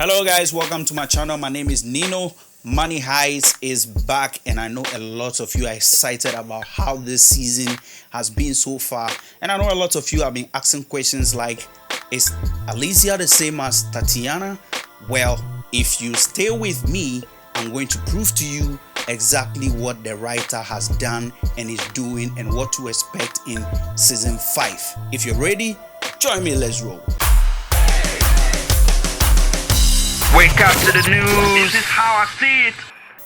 Hello guys, welcome to my channel. My name is Nino. Money Heist is back, and I know a lot of you are excited about how this season has been so far. And I know a lot of you have been asking questions like, is Alicia the same as Tatiana? Well, if you stay with me, I'm going to prove to you exactly what the writer has done and is doing and what to expect in season 5. If you're ready, join me, let's roll. Wake up to the news. This is how I see it.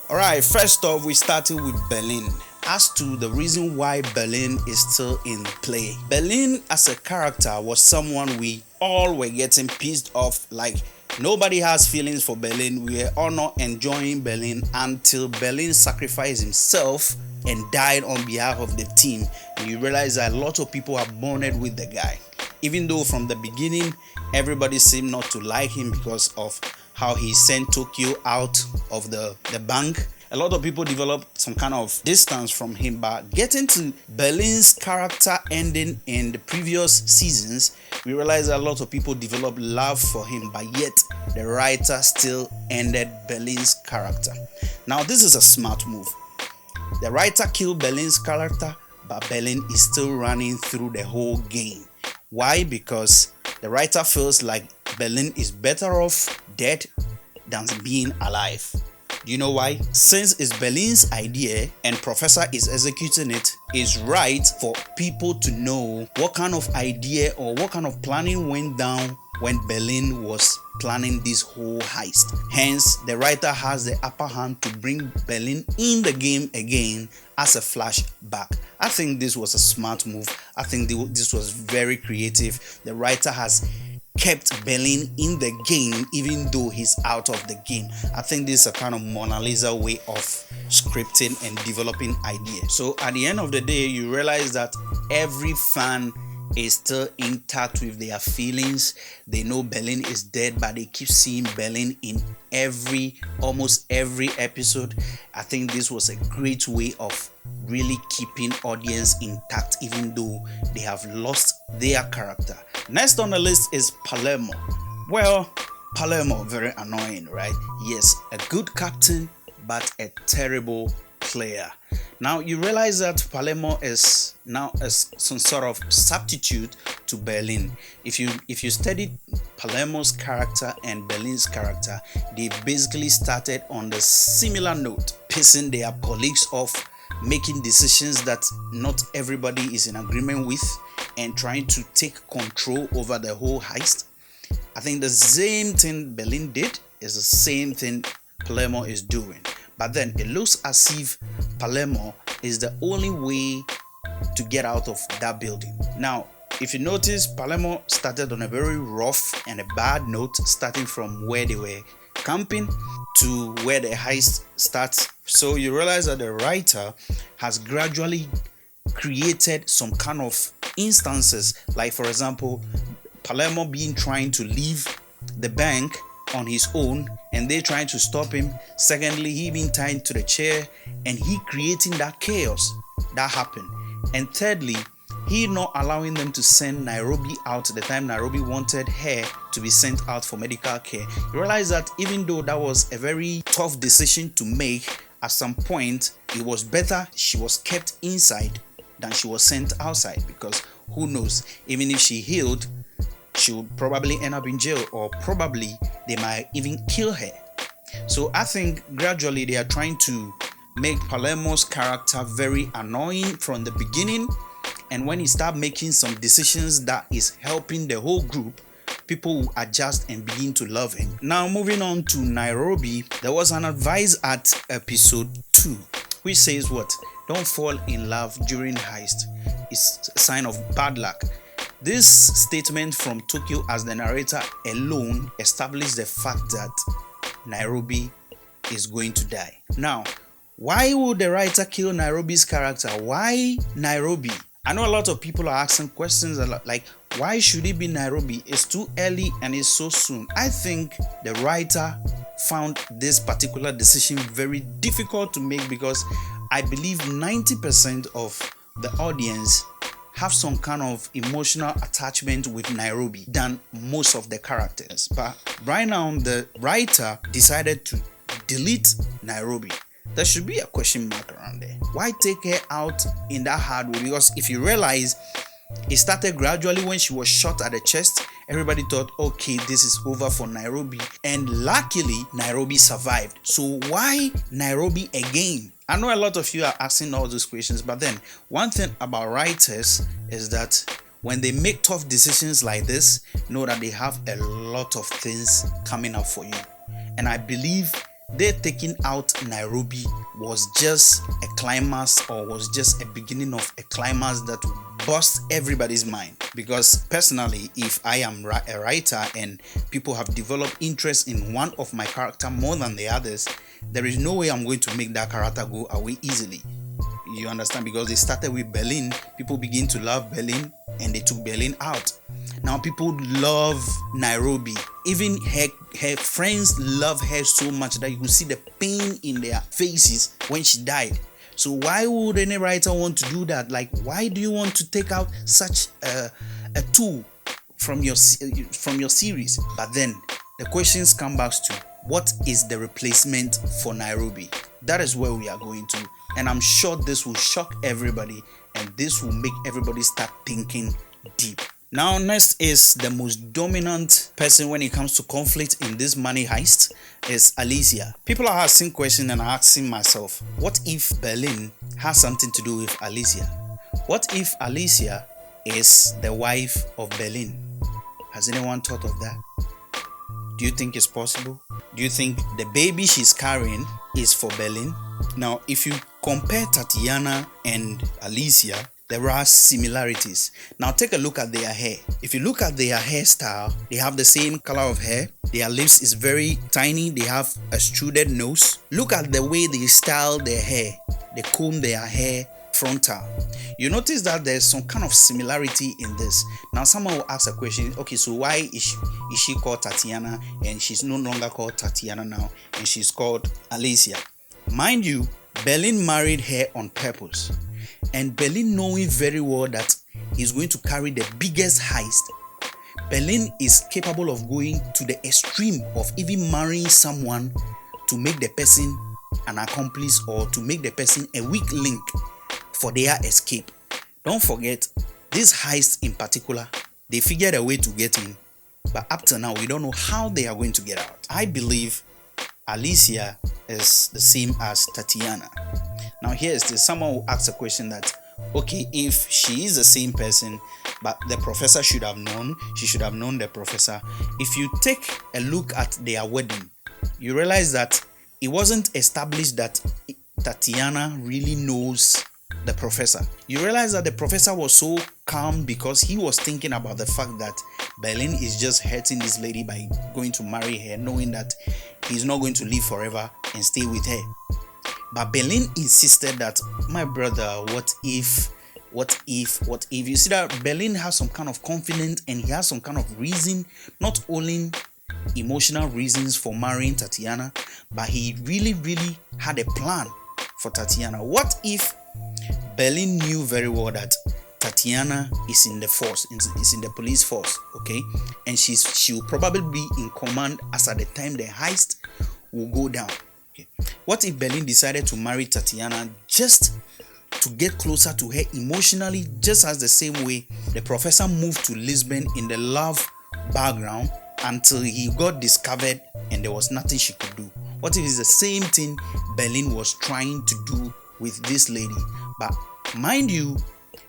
Alright, first off, we started with Berlin. As to the reason why Berlin is still in play. Berlin as a character was someone we all were getting pissed off. Like, nobody has feelings for Berlin. We were all not enjoying Berlin until Berlin sacrificed himself and died on behalf of the team. And you realize that a lot of people are bonded with the guy. Even though from the beginning, everybody seemed not to like him because of how he sent Tokyo out of the bank. A lot of people developed some kind of distance from him, but getting to Berlin's character ending in the previous seasons, we realized that a lot of people developed love for him, but yet the writer still ended Berlin's character. Now, this is a smart move. The writer killed Berlin's character, but Berlin is still running through the whole game. Why? Because the writer feels like Berlin is better off dead than being alive. Do you know why? Since it's Berlin's idea and Professor is executing it, it's right for people to know what kind of idea or what kind of planning went down when Berlin was planning this whole heist. Hence, the writer has the upper hand to bring Berlin in the game again as a flashback. I think this was a smart move. I think this was very creative. The writer has kept Berlin in the game even though he's out of the game. I think this is a kind of Mona Lisa way of scripting and developing ideas. So at the end of the day, you realize that every fan is still in touch with their feelings. They know Berlin is dead, but they keep seeing Berlin in almost every episode. I think this was a great way of really keeping audience intact even though they have lost their character. Next on the list is Palermo. Well, Palermo, very annoying, right? Yes, a good captain, but a terrible player. Now you realize that Palermo is now some sort of substitute to Berlin. If you study Palermo's character and Berlin's character, they basically started on the similar note, pissing their colleagues off, making decisions that not everybody is in agreement with, and trying to take control over the whole heist. I think the same thing Berlin did is the same thing Palermo is doing. But then it looks as if Palermo is the only way to get out of that building. Now, if you notice, Palermo started on a very rough and a bad note, starting from where they were camping to where the heist starts. So you realize that the writer has gradually created some kind of instances, like for example, Palermo trying to leave the bank on his own and they trying to stop him. Secondly, he being tied to the chair and he creating that chaos that happened. And thirdly, he not allowing them to send Nairobi out the time Nairobi wanted her to be sent out for medical care. You realize that even though that was a very tough decision to make, at some point it was better she was kept inside than she was sent outside, because who knows, even if she healed, she would probably end up in jail, or probably they might even kill her. So I think gradually they are trying to make Palermo's character very annoying from the beginning, and when he start making some decisions that is helping the whole group, people will adjust and begin to love him. Now moving on to Nairobi, there was an advice at episode 2 which says what? Don't fall in love during heist. It's a sign of bad luck. This statement from Tokyo as the narrator alone established the fact that Nairobi is going to die. Now, why would the writer kill Nairobi's character? Why Nairobi? I know a lot of people are asking questions like, why should it be Nairobi? It's too early and it's so soon. I think the writer found this particular decision very difficult to make, because I believe 90% of the audience have some kind of emotional attachment with Nairobi than most of the characters. But right now, the writer decided to delete Nairobi. There should be a question mark around there. Why take her out in that hard way? Because if you realize, it started gradually when she was shot at the chest. Everybody thought, okay, this is over for Nairobi. And luckily, Nairobi survived. So why Nairobi again? I know a lot of you are asking all those questions, but then one thing about writers is that when they make tough decisions like this, know that they have a lot of things coming up for you. And I believe they taking out Nairobi was just a climax, or was just a beginning of a climax that will bust everybody's mind. Because personally, if I am a writer and people have developed interest in one of my character more than the others, there is no way I'm going to make that character go away easily. You understand? Because they started with Berlin, people begin to love Berlin, and they took Berlin out. Now people love Nairobi. Even her friends love her so much that you could see the pain in their faces when she died. So why would any writer want to do that? Like, why do you want to take out such a tool from your series? But then the questions come back to, what is the replacement for Nairobi? That is where we are going to. And I'm sure this will shock everybody, and this will make everybody start thinking deep. Now, next is the most dominant person when it comes to conflict in this money heist is Alicia. People are asking questions, and I'm asking myself, what if Berlin has something to do with Alicia? What if Alicia is the wife of Berlin? Has anyone thought of that? Do you think it's possible? Do you think the baby she's carrying is for Berlin? Now, if you compare Tatiana and Alicia, there are similarities. Now take a look at their hair. If you look at their hairstyle, they have the same color of hair. Their lips is very tiny. They have a extruded nose. Look at the way they style their hair. They comb their hair frontal. You notice that there's some kind of similarity in this. Now someone will ask a question, okay, so why is she called Tatiana and she's no longer called Tatiana now and she's called Alicia? Mind you, Berlin married her on purpose. And Berlin, knowing very well that he's going to carry the biggest heist, Berlin is capable of going to the extreme of even marrying someone to make the person an accomplice or to make the person a weak link for their escape. Don't forget, this heist in particular, they figured a way to get in, but up to now, we don't know how they are going to get out. I believe Alicia is the same as Tatiana. Now here is this. Someone will ask a question that, okay, if she is the same person, but the professor should have known, she should have known the professor. If you take a look at their wedding, you realize that it wasn't established that Tatiana really knows the professor. You realize that the professor was so calm because he was thinking about the fact that Berlin is just hurting this lady by going to marry her, knowing that he's not going to live forever and stay with her. But Berlin insisted that, my brother, what if? You see that Berlin has some kind of confidence and he has some kind of reason, not only emotional reasons for marrying Tatiana, but he really had a plan for Tatiana. What if Berlin knew very well that Tatiana is in the force, is in the police force, okay? And she will probably be in command as at the time the heist will go down. Okay. What if Berlin decided to marry Tatiana just to get closer to her emotionally, just as the same way the professor moved to Lisbon in the love background until he got discovered and there was nothing she could do? What if it's the same thing Berlin was trying to do with this lady? But mind you,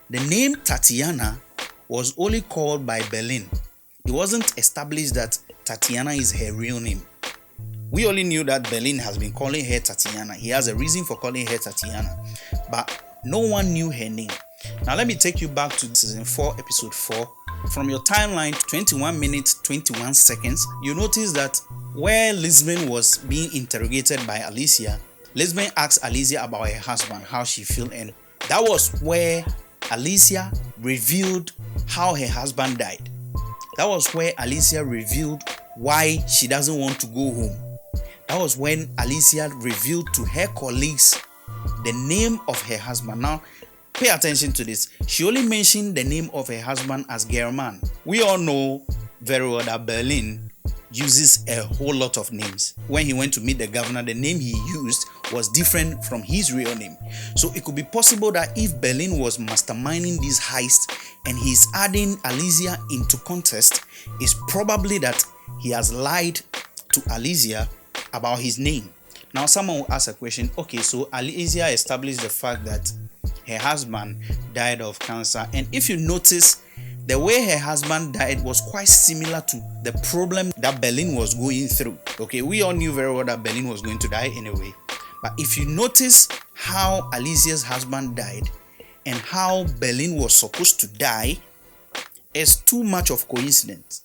the name Tatiana was only called by Berlin. It wasn't established that Tatiana is her real name. We only knew that Berlin has been calling her Tatiana. He has a reason for calling her Tatiana, but no one knew her name. Now let me take you back to season 4, episode 4. From your timeline, 21 minutes, 21 seconds, you notice that where Lisbon was being interrogated by Alicia, Lisbon asked Alicia about her husband, how she feel, and that was where Alicia revealed how her husband died. That was where Alicia revealed why she doesn't want to go home. That was when Alicia revealed to her colleagues the name of her husband. Now, pay attention to this. She only mentioned the name of her husband as German. We all know very well that Berlin uses a whole lot of names. When he went to meet the governor, the name he used was different from his real name. So it could be possible that if Berlin was masterminding this heist and he's adding Alicia into contest, it's probably that he has lied to Alicia about his name. Now someone will ask a question, okay, so Alicia established the fact that her husband died of cancer, and if you notice, the way her husband died was quite similar to the problem that Berlin was going through. Okay, we all knew very well that Berlin was going to die anyway. But if you notice how Alicia's husband died and how Berlin was supposed to die, it's too much of coincidence.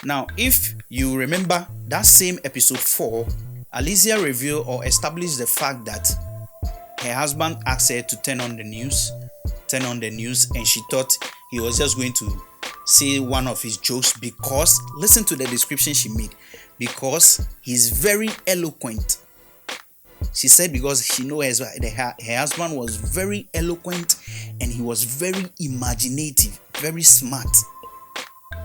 Now, if you remember that same episode 4, Alicia revealed or established the fact that her husband asked her to turn on the news, and she thought he was just going to say one of his jokes because, listen to the description she made, because he's very eloquent. She said because she knows her husband was very eloquent and he was very imaginative, very smart.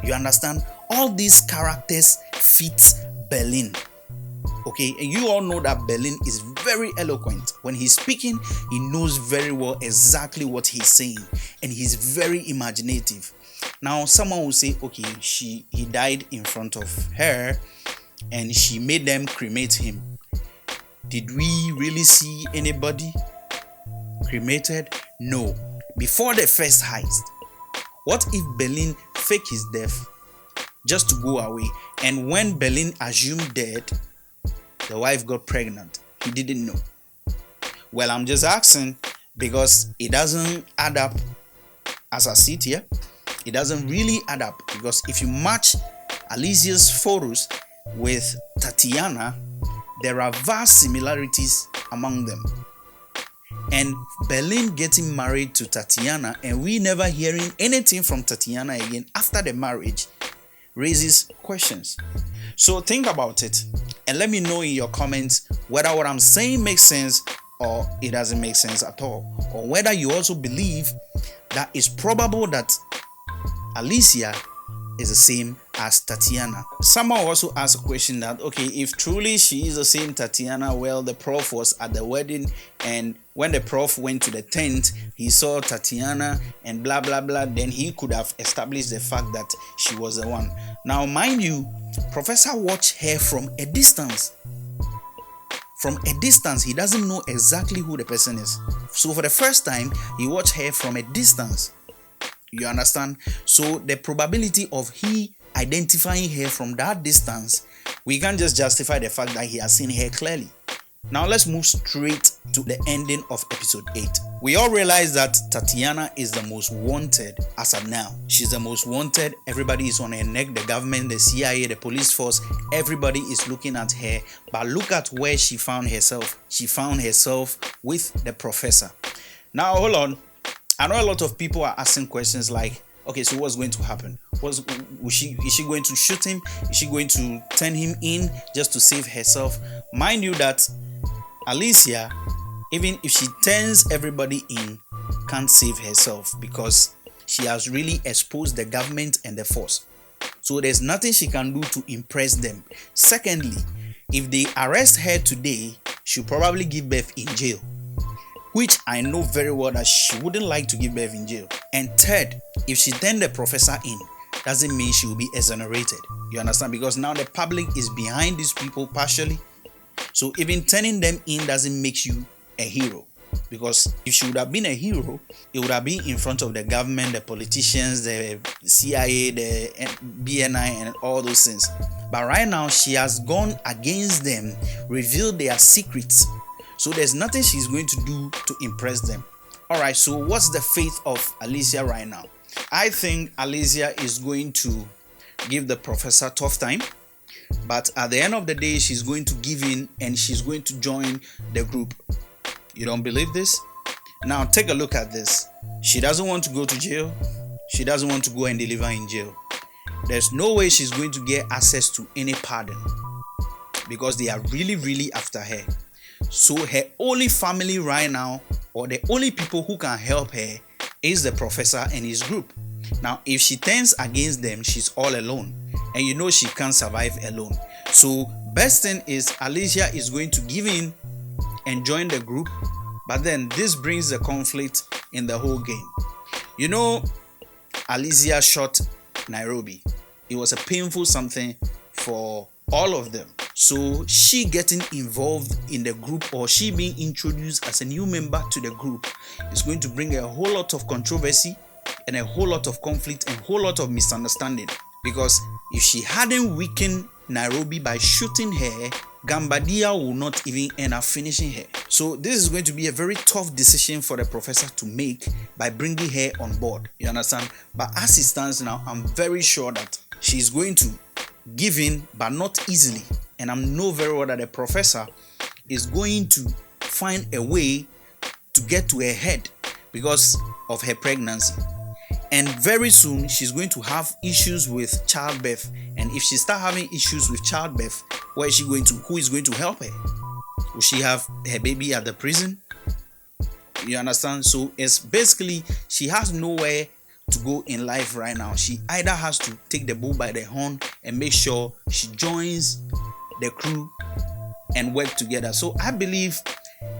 You understand? All these characters fit Berlin. Okay, and you all know that Berlin is very eloquent. When he's speaking, he knows very well exactly what he's saying, and he's very imaginative. Now, someone will say, okay, he died in front of her, and she made them cremate him. Did we really see anybody cremated? No. Before the first heist, what if Berlin faked his death just to go away, and when Berlin assumed dead, the wife got pregnant? He didn't know. Well, I'm just asking because it doesn't add up. As I sit here, it doesn't really add up, because if you match Alicia's photos with Tatiana, there are vast similarities among them. And Berlin getting married to Tatiana and we never hearing anything from Tatiana again after the marriage raises questions. So think about it and let me know in your comments whether what I'm saying makes sense or it doesn't make sense at all, or whether you also believe that it's probable that Alicia is the same as Tatiana. Someone also asked a question that, okay, if truly she is the same Tatiana, well, the prof was at the wedding, and when the prof went to the tent, he saw Tatiana and blah blah blah, then he could have established the fact that she was the one. Now, mind you, Professor watched her from a distance. From a distance, he doesn't know exactly who the person is. So for the first time, he watched her from a distance. You understand? So the probability of he identifying her from that distance, we can't just justify the fact that he has seen her clearly. Now let's move straight to the ending of episode 8. We all realize that Tatiana is the most wanted as of now. She's the most wanted. Everybody is on her neck. The government, the CIA, the police force, everybody is looking at her. But look at where she found herself. She found herself with the professor. Now hold on. I know a lot of people are asking questions like, okay, so what's going to happen? Is she going to shoot him? Is she going to turn him in just to save herself? Mind you that Alicia, even if she turns everybody in, can't save herself because she has really exposed the government and the force. So there's nothing she can do to impress them. Secondly, if they arrest her today, she'll probably give birth in jail, which I know very well that she wouldn't like to give birth in jail. And third, if she turned the professor in, doesn't mean she will be exonerated. You understand? Because now the public is behind these people partially. So even turning them in doesn't make you a hero. Because if she would have been a hero, it would have been in front of the government, the politicians, the CIA, the BNI, and all those things. But right now, she has gone against them, revealed their secrets. So there's nothing she's going to do to impress them. Alright, so what's the fate of Alicia right now? I think Alicia is going to give the professor tough time. But at the end of the day, she's going to give in and she's going to join the group. You don't believe this? Now take a look at this. She doesn't want to go to jail. She doesn't want to go and deliver in jail. There's no way she's going to get access to any pardon because they are really after her. So her only family right now or the only people who can help her is the professor and his group. Now, if she turns against them, she's all alone, and you know she can't survive alone. So best thing is Alicia is going to give in and join the group, but then this brings the conflict in the whole game. You know, Alicia shot Nairobi. It was a painful something for all of them. So she getting involved in the group, or she being introduced as a new member to the group, is going to bring a whole lot of controversy and a whole lot of conflict and a whole lot of misunderstanding. Because if she hadn't weakened Nairobi by shooting her, Gambadia will not even end up finishing her. So this is going to be a very tough decision for the professor to make by bringing her on board. You understand? But as it stands now, I'm very sure that she's going to give in, but not easily. And I know very well that the professor is going to find a way to get to her head because of her pregnancy. And very soon she's going to have issues with childbirth. And if she starts having issues with childbirth, where is she going to? Who is going to help her? Will she have her baby at the prison? You understand? So it's basically she has nowhere to go in life right now. She either has to take the bull by the horn and make sure she joins the crew and work together. So I believe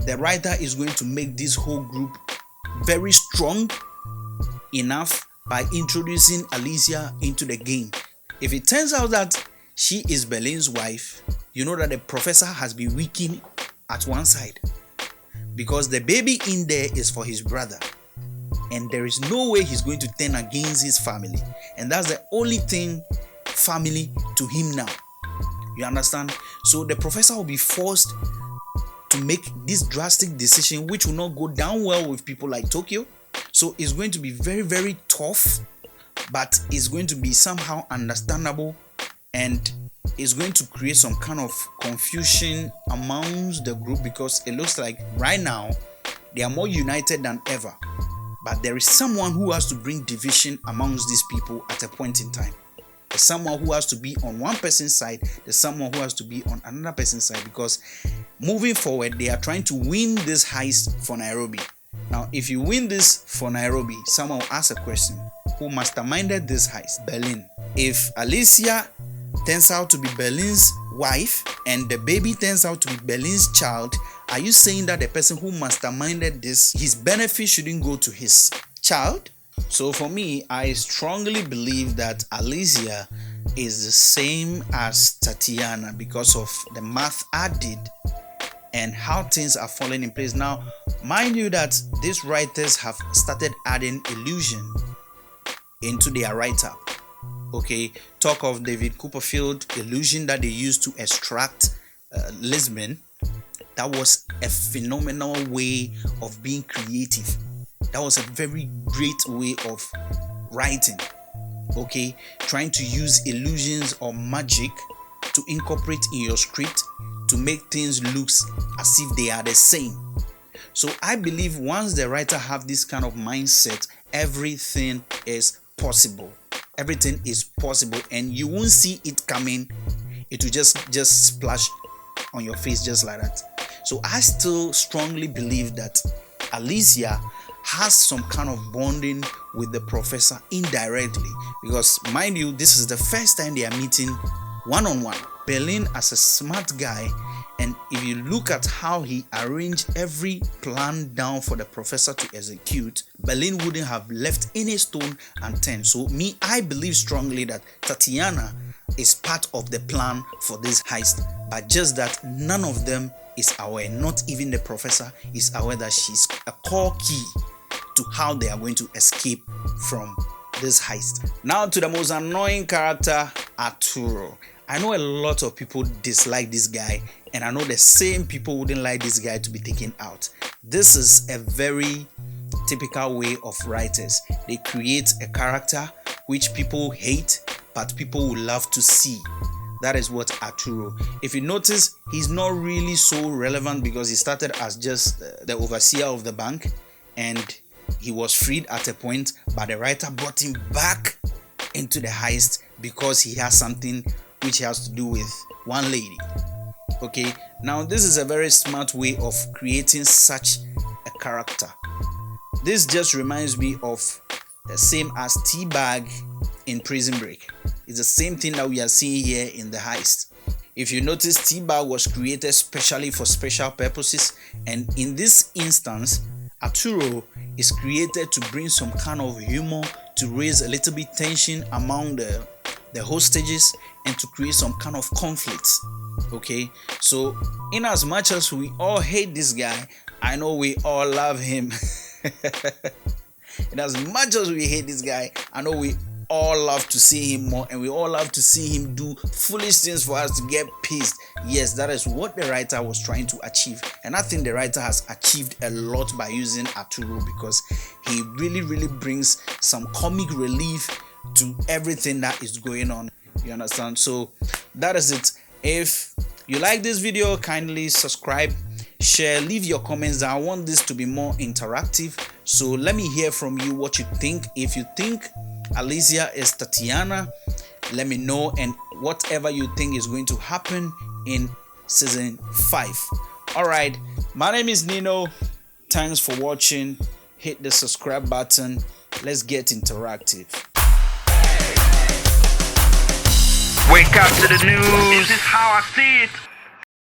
the writer is going to make this whole group very strong enough by introducing Alicia into the game. If it turns out that she is Berlin's wife, you know that the professor has been weakened at one side, because the baby in there is for his brother, and there is no way he's going to turn against his family, and that's the only thing family to him now. You understand? So the professor will be forced to make this drastic decision, which will not go down well with people like Tokyo. So it's going to be very, very tough, but it's going to be somehow understandable, and it's going to create some kind of confusion amongst the group, because it looks like right now they are more united than ever. But there is someone who has to bring division amongst these people at a point in time. There's someone who has to be on one person's side. There's someone who has to be on another person's side, because moving forward, they are trying to win this heist for Nairobi. Now, if you win this for Nairobi, someone will ask a question: who masterminded this heist? Berlin. If Alicia turns out to be Berlin's wife and the baby turns out to be Berlin's child, are you saying that the person who masterminded this, his benefit shouldn't go to his child? So for me, I strongly believe that Alicia is the same as Tatiana because of the math I did and how things are falling in place. Now, mind you that these writers have started adding illusion into their write-up. Okay, talk of David Copperfield illusion that they used to extract Lisbon. That was a phenomenal way of being creative. That was a very great way of writing. Okay, trying to use illusions or magic to incorporate in your script to make things look as if they are the same. So I believe once the writer have this kind of mindset, everything is possible. Everything is possible, and you won't see it coming. It will just splash on your face just like that. So I still strongly believe that Alicia has some kind of bonding with the professor indirectly, because mind you, this is the first time they are meeting one-on-one. Berlin as a smart guy, and if you look at how he arranged every plan down for the professor to execute, Berlin wouldn't have left any stone unturned. So me, I believe strongly that Tatiana is part of the plan for this heist, but just that none of them is aware. Not even the professor is aware that she's a core key to how they are going to escape from this heist. Now to the most annoying character, Arturo. I know a lot of people dislike this guy, and I know the same people wouldn't like this guy to be taken out. This is a very typical way of writers. They create a character which people hate, but people would love to see. That is what Arturo. If you notice, he's not really so relevant because he started as just the overseer of the bank, and he was freed at a point, but the writer brought him back into the heist because he has something which has to do with one lady. Okay, now this is a very smart way of creating such a character. This just reminds me of the same as T-Bag in Prison Break. It's the same thing that we are seeing here in the heist. If you notice, T-Bag was created specially for special purposes, and in this instance, Arturo is created to bring some kind of humor, to raise a little bit tension among the hostages, and to create some kind of conflict. Okay, so in as much as we all hate this guy, I know we all love him. In as much as we hate this guy, I know we all love to see him more, and we all love to see him do foolish things for us to get pissed. Yes, that is what the writer was trying to achieve, and I think the writer has achieved a lot by using Arturo, because he really brings some comic relief to everything that is going on. You understand? So that is it. If you like this video, kindly subscribe, share, leave your comments. I want this to be more interactive, so let me hear from you what you think. If you think Alicia is Tatiana, let me know, and whatever you think is going to happen in season 5. All right, my name is Nino. Thanks for watching. Hit the subscribe button. Let's get interactive. Wake up to the news. This is how I see it.